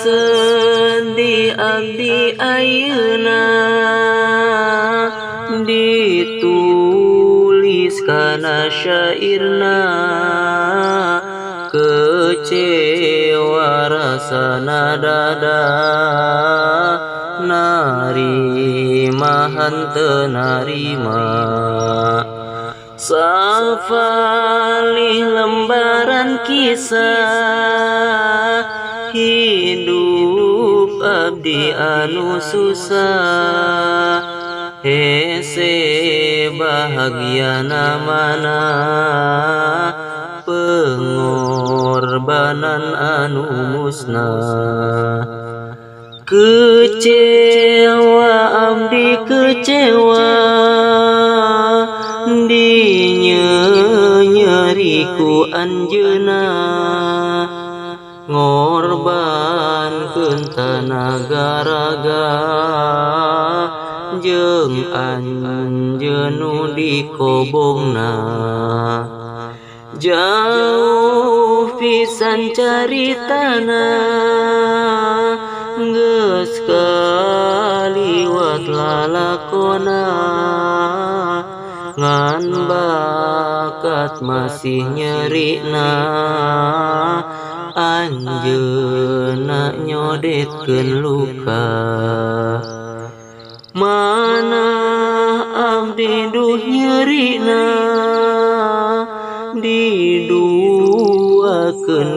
sedih abdi ayeuna ditulis kana syairna kecewa rasana dada narimahan teu narima safalih lembaran kisah hidup abdi anu susah hese bahagiana mana pengorbanan anu musnah kecewa abdi kecewa nyeriku anjeuna ngorbankeun tanagaraga jeung anjeun nu dikobongna jauh pisan caritana geus kaliwat lalakona ngan bakat masih nyerina anjeunna nyodetkeun luka mana abdi duh nyerina diduakeun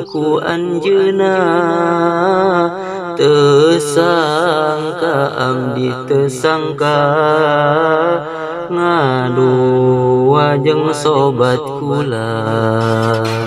ku anjeunna teu sangka abdi teu sangka ngadua jeung sobat kula.